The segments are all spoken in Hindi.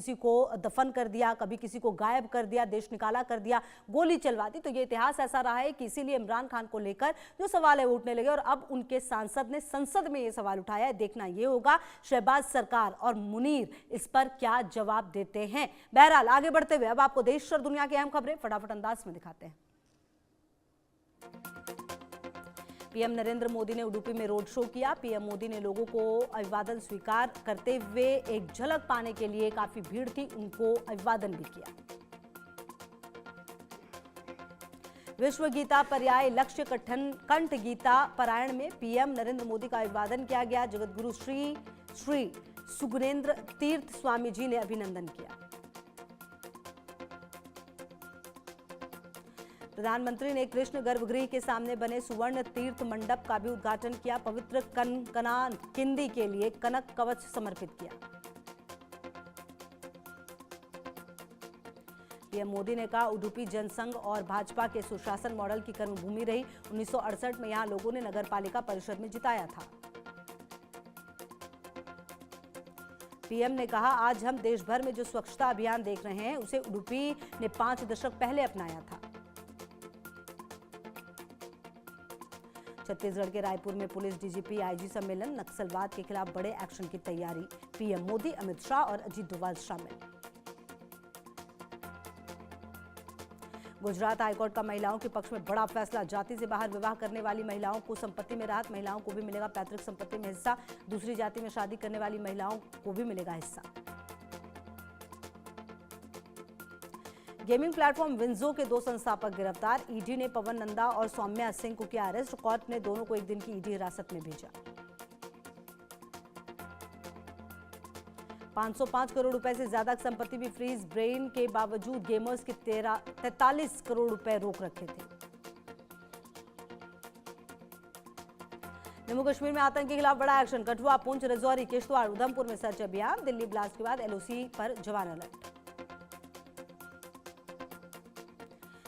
किसी को दफन कर दिया, कभी किसी को गायब कर दिया, देश निकाला कर दिया, गोली चलवा दी। तो ये इतिहास ऐसा रहा है कि इसीलिए इमरान खान को लेकर जो सवाल है उठने लगे और अब उनके सांसद ने संसद में ये सवाल उठाया है। देखना ये होगा शहबाज सरकार और मुनीर इस पर क्या जवाब देते हैं। बहरहाल आगे बढ़ते हुए अब आपको देश और दुनिया की अहम खबरें फटाफट अंदाज में दिखाते हैं। पीएम नरेंद्र मोदी ने उडुपी में रोड शो किया। पीएम मोदी ने लोगों को अभिवादन स्वीकार करते हुए एक झलक पाने के लिए काफी भीड़ थी, उनको अभिवादन भी किया। विश्व गीता पर्याय लक्ष्य कंठ गीता पारायण में पीएम नरेंद्र मोदी का अभिवादन किया गया। जगतगुरु श्री श्री सुगुनेन्द्र तीर्थ स्वामी जी ने अभिनंदन किया। प्रधानमंत्री ने कृष्ण गर्भगृह के सामने बने सुवर्ण तीर्थ मंडप का भी उद्घाटन किया। पवित्र कनकना किंदी के लिए कनक कवच समर्पित किया। पीएम मोदी ने कहा उडुपी जनसंघ और भाजपा के सुशासन मॉडल की कर्मभूमि रही। 1968 में यहां लोगों ने नगरपालिका परिषद में जिताया था। पीएम ने कहा आज हम देश भर में जो स्वच्छता अभियान देख रहे हैं उसे उडुपी ने 5 दशक पहले अपनाया था। छत्तीसगढ़ के रायपुर में पुलिस डीजीपी आईजी सम्मेलन, नक्सलवाद के खिलाफ बड़े एक्शन की तैयारी। पीएम मोदी, अमित शाह और अजीत डोभाल शामिल। गुजरात हाईकोर्ट का महिलाओं के पक्ष में बड़ा फैसला। जाति से बाहर विवाह करने वाली महिलाओं को संपत्ति में राहत। महिलाओं को भी मिलेगा पैतृक संपत्ति में हिस्सा। दूसरी जाति में शादी करने वाली महिलाओं को भी मिलेगा हिस्सा। गेमिंग प्लेटफॉर्म विंजो के 2 संस्थापक गिरफ्तार। ईडी ने पवन नंदा और सौम्या सिंह को किया अरेस्ट। कोर्ट ने दोनों को 1 दिन की ईडी हिरासत में भेजा। 505 करोड़ रुपए से ज्यादा की संपत्ति भी फ्रीज। ब्रेन के बावजूद गेमर्स के 43 करोड़ रुपए रोक रखे थे। जम्मू कश्मीर में आतंक के खिलाफ बड़ा एक्शन। कठुआ, पुंछ, राजौरी, किश्तवाड़, उधमपुर में सर्च अभियान। दिल्ली ब्लास्ट के बाद एलओसी पर जवान अलर्ट।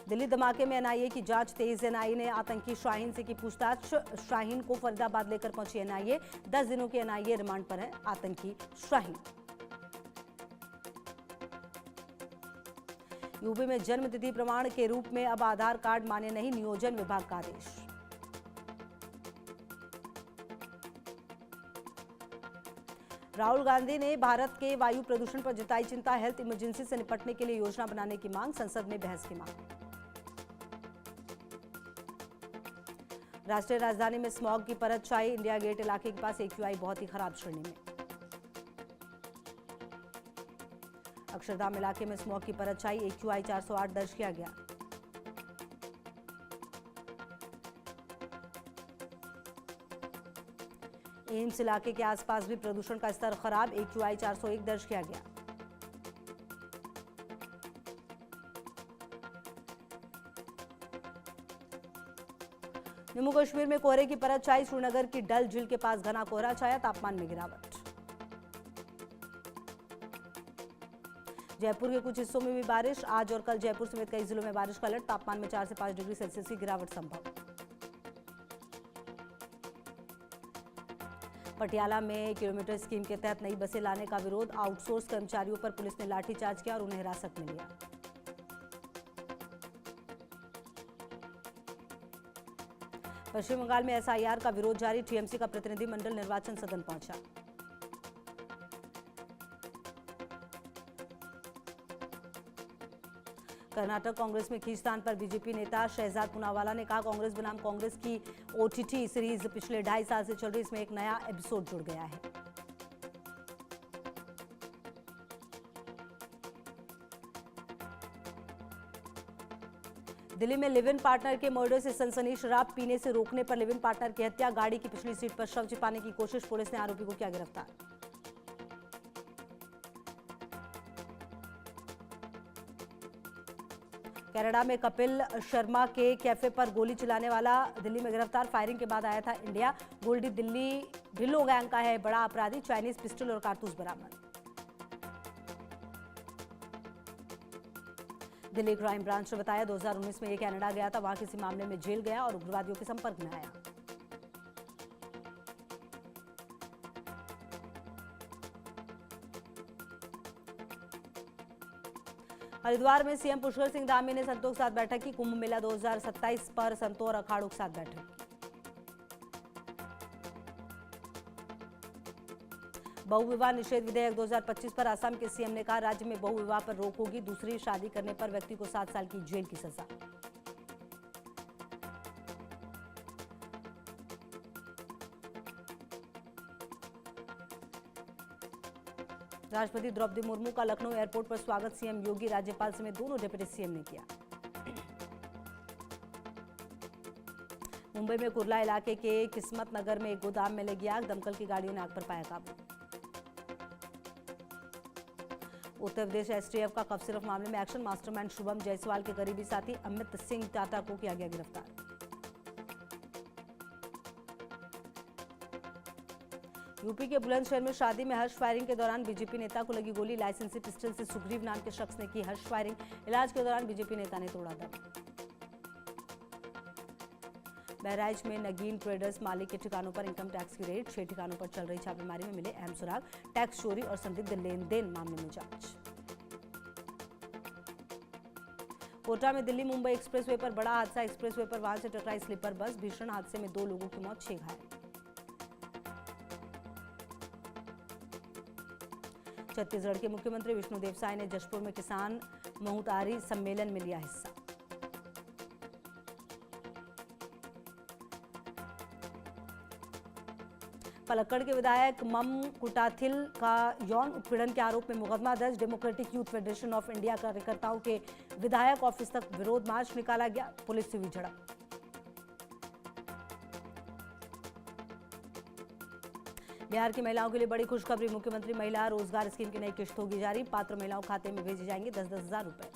दिल्ली धमाके में एनआईए की जांच तेज। एनआईए ने आतंकी शाहीन से की पूछताछ। शाहीन को फरीदाबाद लेकर पहुंची एनआईए। 10 दिनों की एनआईए रिमांड पर है आतंकी शाहीन। यूपी में जन्म तिथि प्रमाण के रूप में अब आधार कार्ड मान्य नहीं, नियोजन विभाग का आदेश। राहुल गांधी ने भारत के वायु प्रदूषण पर जताई चिंता। हेल्थ इमरजेंसी से निपटने के लिए योजना बनाने की मांग। संसद में बहस की मांग। राष्ट्रीय राजधानी में स्मॉग की परत छाई। इंडिया गेट इलाके के पास एक्यूआई बहुत ही खराब श्रेणी में। अक्षरधाम इलाके में स्मॉग की परत छाई। एक्यूआई 408 दर्ज किया गया। एम्स इलाके के आसपास भी प्रदूषण का स्तर खराब। एक्यूआई 401 दर्ज किया गया। जम्मू कश्मीर में कोहरे की परत छाई। श्रीनगर की डल झील के पास घना कोहरा छाया। तापमान में गिरावट। जयपुर के कुछ हिस्सों में भी बारिश। आज और कल जयपुर समेत कई जिलों में बारिश का अलर्ट। तापमान में 4 से 5 डिग्री सेल्सियस की गिरावट संभव। पटियाला में किलोमीटर स्कीम के तहत नई बसें लाने का विरोध। आउटसोर्स कर्मचारियों पर पुलिस ने लाठीचार्ज किया और उन्हें हिरासत में लिया। पश्चिम बंगाल में एसआईआर का विरोध जारी। टीएमसी का प्रतिनिधिमंडल निर्वाचन सदन पहुंचा। कर्नाटक कांग्रेस में खींचतान पर बीजेपी नेता शहजाद पूनावाला ने कहा कांग्रेस बनाम कांग्रेस की ओटीटी सीरीज पिछले 2.5 साल से चल रही, इसमें एक नया एपिसोड जुड़ गया है। दिल्ली में लिव इन पार्टनर के मर्डर से सनसनी। शराब पीने से रोकने पर लिव इन पार्टनर की हत्या। गाड़ी की पिछली सीट पर शव छिपाने की कोशिश। पुलिस ने आरोपी को किया गिरफ्तार। कनाडा में कपिल शर्मा के कैफे पर गोली चलाने वाला दिल्ली में गिरफ्तार। फायरिंग के बाद आया था इंडिया। गोल्डी दिल्ली ढिल्लो गैंग का है बड़ा अपराधी। चाइनीज पिस्टल और कारतूस बरामद। दिल्ली क्राइम ब्रांच ने बताया 2019 में ये कनाडा गया था, वहां किसी मामले में जेल गया और उग्रवादियों के संपर्क में आया। हरिद्वार में सीएम पुष्कर सिंह धामी ने संतों के साथ बैठक की। कुंभ मेला 2027 पर संतों और अखाड़ों के साथ बैठक की। बहुविवाह निषेध विधेयक 2025 पर असम के सीएम ने कहा, राज्य में बहुविवाह पर रोक होगी। दूसरी शादी करने पर व्यक्ति को 7 साल की जेल की सजा। राष्ट्रपति द्रौपदी मुर्मू का लखनऊ एयरपोर्ट पर स्वागत। सीएम योगी, राज्यपाल समेत दोनों डिप्टी सीएम ने किया। मुंबई में कुर्ला इलाके के किस्मत नगर में एक गोदाम में लगी आग। दमकल की गाड़ियों ने आग पर पाया काबू। उत्तर प्रदेश एसटीएफ का कफ सिरफ मामले में एक्शन। मास्टरमाइंड शुभम जायसवाल के करीबी साथी अमित सिंह टाटा को किया गया गिरफ्तार। यूपी के बुलंदशहर में शादी में हर्ष फायरिंग के दौरान बीजेपी नेता को लगी गोली। लाइसेंसी पिस्टल से सुग्रीव नाम के शख्स ने की हर्ष फायरिंग। इलाज के दौरान बीजेपी नेता ने तोड़ा दम। बहराइच में नगीन ट्रेडर्स मालिक के ठिकानों पर इनकम टैक्स की रेड। 6 ठिकानों पर चल रही छापेमारी में मिले अहम सुराग। टैक्स चोरी और संदिग्ध लेन देन मामले में जांच। कोटा में दिल्ली मुंबई एक्सप्रेसवे पर बड़ा हादसा। एक्सप्रेसवे पर वाहन से टकराई स्लीपर बस। भीषण हादसे में 2 लोगों की मौत, 6 घायल। छत्तीसगढ़ के मुख्यमंत्री विष्णुदेव साय ने जशपुर में किसान महुतारी सम्मेलन में लिया हिस्सा। पलक्कड़ के विधायक मम कुटाथिल का यौन उत्पीड़न के आरोप में मुकदमा दर्ज। Democratic youth federation of India कार्यकर्ताओं के विधायक ऑफिस तक विरोध मार्च निकाला गया। पुलिस से हुई झड़प। बिहार की महिलाओं के लिए बड़ी खुशखबरी। मुख्यमंत्री महिला रोजगार स्कीम की नई किश्त होगी जारी। पात्र महिलाओं खाते में भेजे जाएंगे 10-10 हजार रुपए।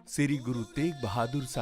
श्री गुरु तेग बहादुर साहब